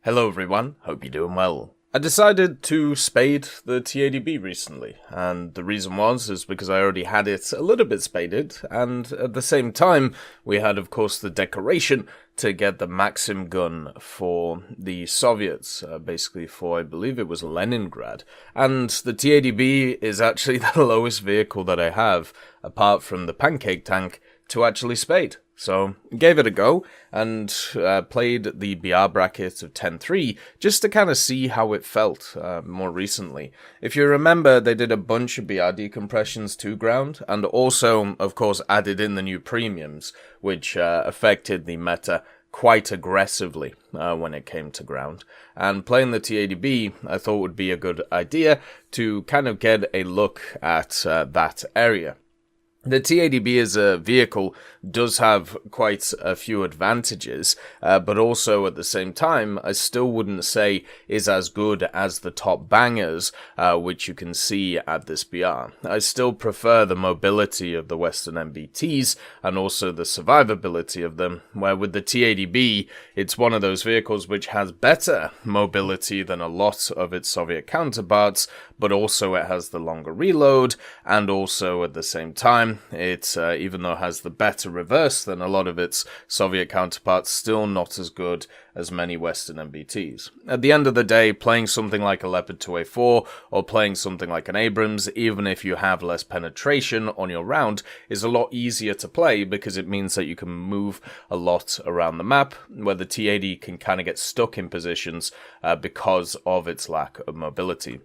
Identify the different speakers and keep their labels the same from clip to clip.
Speaker 1: Hello everyone, hope you're doing well. I decided to spade the T-80B recently, and the reason is because I already had it a little bit spaded, and at the same time, we had of course the decoration to get the Maxim gun for the Soviets, basically for, I believe it was Leningrad. And the T-80B is actually the lowest vehicle that I have, apart from the pancake tank, to actually spade. So, gave it a go, and played the BR bracket of 10-3, just to kind of see how it felt more recently. If you remember, they did a bunch of BR decompressions to ground, and also, of course, added in the new premiums, which affected the meta quite aggressively when it came to ground. And playing the T-80B, I thought would be a good idea to kind of get a look at that area. The T-80B as a vehicle does have quite a few advantages, but also at the same time, I still wouldn't say is as good as the top bangers, which you can see at this BR. I still prefer the mobility of the Western MBTs and also the survivability of them, where with the T-80B, it's one of those vehicles which has better mobility than a lot of its Soviet counterparts, but also it has the longer reload, and also at the same time, it, even though it has the better reverse than a lot of its Soviet counterparts, still not as good as many Western MBTs. At the end of the day, playing something like a Leopard 2A4 or playing something like an Abrams, even if you have less penetration on your round, is a lot easier to play because it means that you can move a lot around the map, where the T-80 can kind of get stuck in positions because of its lack of mobility.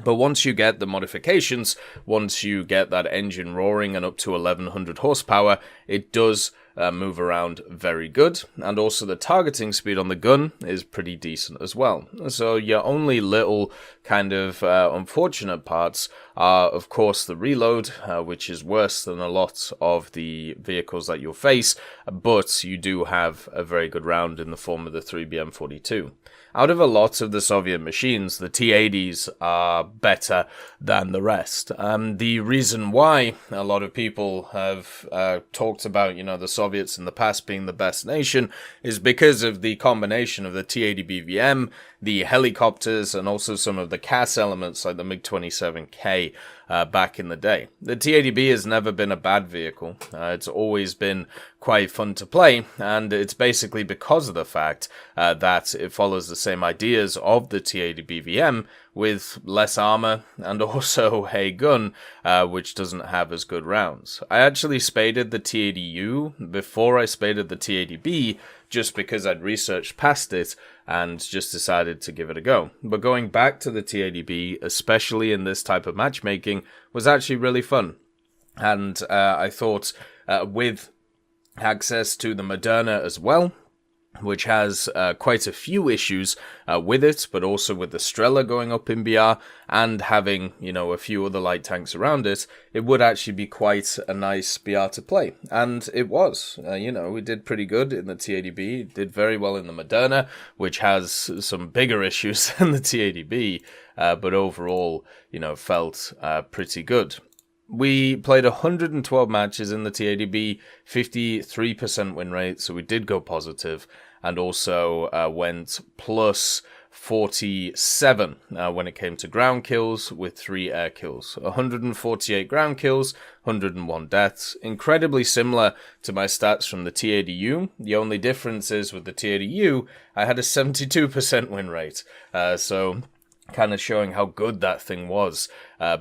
Speaker 1: But once you get the modifications, once you get that engine roaring and up to 1100 horsepower, it does move around very good, and also the targeting speed on the gun is pretty decent as well. So your only little kind of unfortunate parts are, of course, the reload, which is worse than a lot of the vehicles that you'll face, but you do have a very good round in the form of the 3BM42. Out of a lot of the Soviet machines, the T-80s are better than the rest. The reason why a lot of people have talked about, the Soviets in the past being the best nation is because of the combination of the T-80B VM, the helicopters, and also some of the CAS elements like the MiG-27K back in the day. The T-80B has never been a bad vehicle. It's always been quite fun to play, and it's basically because of the fact that it follows the same ideas of the T-80B VM with less armor and also a gun which doesn't have as good rounds. I actually spaded the T-80U before I spaded the T-80B just because I'd researched past it and just decided to give it a go. But going back to the T-80B, especially in this type of matchmaking, was actually really fun. And I thought with access to the Moderna as well, which has quite a few issues with it, but also with the Strela going up in BR and having, a few other light tanks around it, it would actually be quite a nice BR to play. And it was. We did pretty good in the T-80B, did very well in the Moderna, which has some bigger issues than the T-80B, but overall, felt pretty good. We played 112 matches in the T-80B, 53% win rate, so we did go positive, and also went plus 47 when it came to ground kills with 3 air kills. 148 ground kills, 101 deaths. Incredibly similar to my stats from the T-80U. The only difference is with the T-80U, I had a 72% win rate, so kind of showing how good that thing was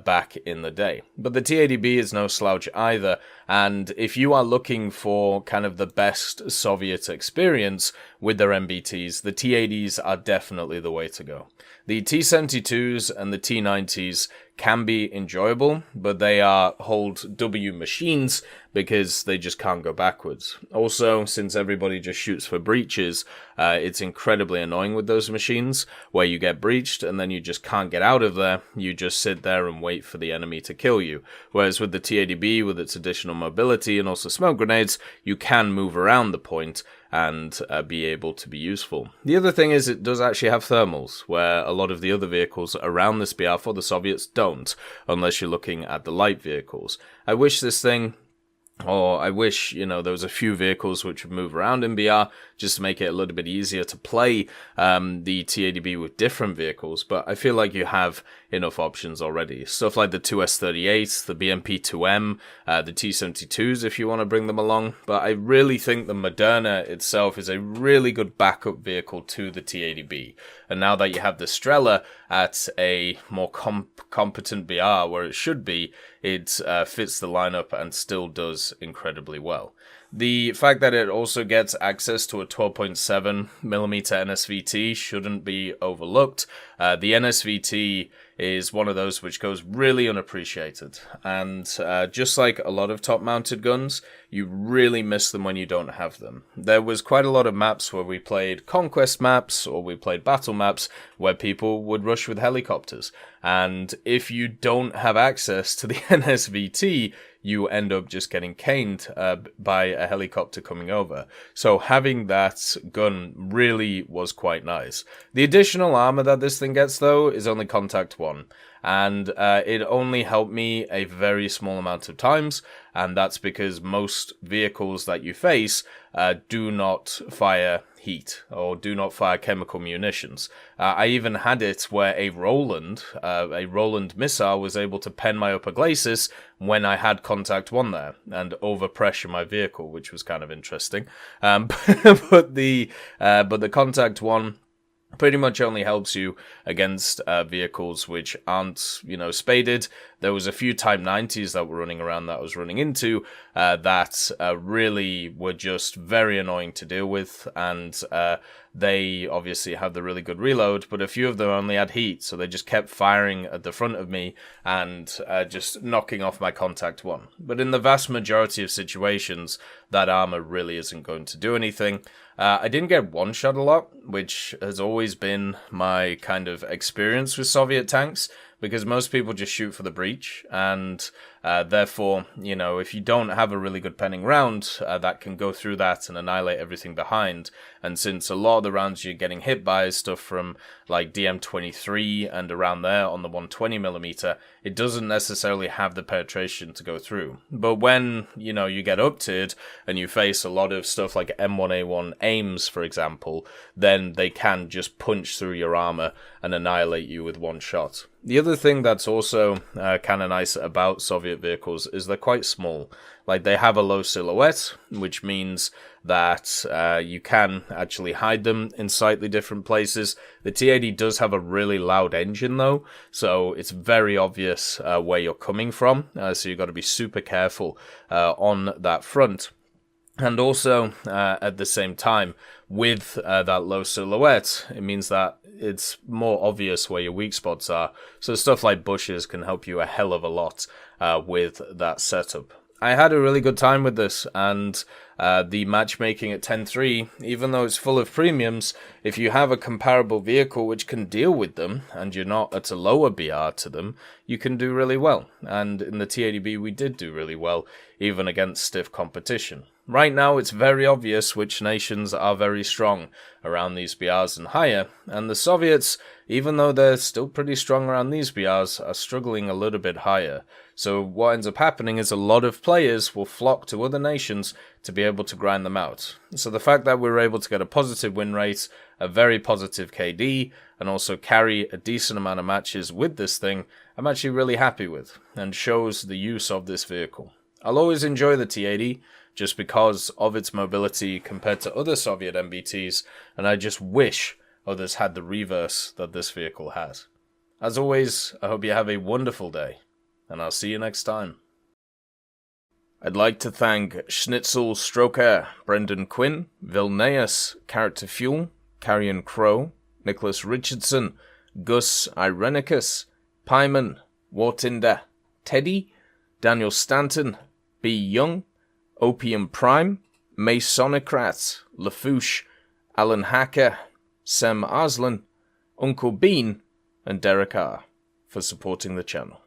Speaker 1: back in the day. But the T-80B is no slouch either, and if you are looking for kind of the best Soviet experience with their MBTs, the T-80s are definitely the way to go. The T-72s and the T-90s can be enjoyable, but they are hold W machines because they just can't go backwards. Also, since everybody just shoots for breaches, it's incredibly annoying with those machines where you get breached and then you just can't get out of there. You just sit there and wait for the enemy to kill you. Whereas with the T-80B, with its additional mobility and also smoke grenades, you can move around the point and be able to be useful. The other thing is it does actually have thermals, where a lot of the other vehicles around this BR for the Soviets don't, unless you're looking at the light vehicles. I wish this thing Or I wish, there was a few vehicles which would move around in BR just to make it a little bit easier to play the T-80B with different vehicles. But I feel like you have enough options already. Stuff like the 2S38s, the BMP-2M, the T-72s if you want to bring them along. But I really think the Moderna itself is a really good backup vehicle to the T-80B. And now that you have the Strela at a more competent BR where it should be, it fits the lineup and still does incredibly well. The fact that it also gets access to a 12.7mm NSVT shouldn't be overlooked. The NSVT is one of those which goes really unappreciated, and just like a lot of top-mounted guns, you really miss them when you don't have them. There was quite a lot of maps where we played conquest maps or we played battle maps where people would rush with helicopters, and if you don't have access to the NSVT, you end up just getting caned by a helicopter coming over. So having that gun really was quite nice. The additional armor that this thing gets, though, is only contact 1. And it only helped me a very small amount of times, and that's because most vehicles that you face do not fire heat or do not fire chemical munitions. I even had it where a Roland missile was able to pen my upper glacis when I had contact 1 there and overpressure my vehicle, which was kind of interesting. But the contact 1 pretty much only helps you against vehicles which aren't, spaded. There was a few Type 90s that were running around that I was running into that really were just very annoying to deal with, and they obviously have the really good reload, but a few of them only had heat, so they just kept firing at the front of me and just knocking off my contact 1. But in the vast majority of situations, that armor really isn't going to do anything. I didn't get one-shot a lot, which has always been my kind of experience with Soviet tanks, because most people just shoot for the breach, and therefore, if you don't have a really good penning round, that can go through that and annihilate everything behind. And since a lot of the rounds you're getting hit by is stuff from like DM23 and around there on the 120mm, it doesn't necessarily have the penetration to go through. But when, you get up-tiered and you face a lot of stuff like M1A1 aims, for example, then they can just punch through your armor and annihilate you with one shot. The other thing that's also kind of nice about Soviet vehicles is they're quite small. Like, they have a low silhouette, which means that you can actually hide them in slightly different places. The T-80 does have a really loud engine, though, so it's very obvious where you're coming from, so you've got to be super careful on that front. And also, at the same time, with that low silhouette, it means that it's more obvious where your weak spots are. So stuff like bushes can help you a hell of a lot with that setup. I had a really good time with this, and the matchmaking at 10.3, even though it's full of premiums, if you have a comparable vehicle which can deal with them, and you're not at a lower BR to them, you can do really well. And in the T-80B, we did do really well, even against stiff competition. Right now, it's very obvious which nations are very strong around these BRs and higher, and the Soviets, even though they're still pretty strong around these BRs, are struggling a little bit higher. So what ends up happening is a lot of players will flock to other nations to be able to grind them out. So the fact that we were able to get a positive win rate, a very positive KD, and also carry a decent amount of matches with this thing, I'm actually really happy with, and shows the use of this vehicle. I'll always enjoy the T-80, just because of its mobility compared to other Soviet MBTs, and I just wish others had the reverse that this vehicle has. As always, I hope you have a wonderful day, and I'll see you next time. I'd like to thank Schnitzel Stroker, Brendan Quinn, Vilneus, Character Fuel, Carrion Crow, Nicholas Richardson, Gus Irenicus, Pyman, Wartinder, Teddy, Daniel Stanton, B. Young, Opium Prime, Masonocrat, Lafouche, Alan Hacker, Sem Arslan, Uncle Bean, and Derek R. for supporting the channel.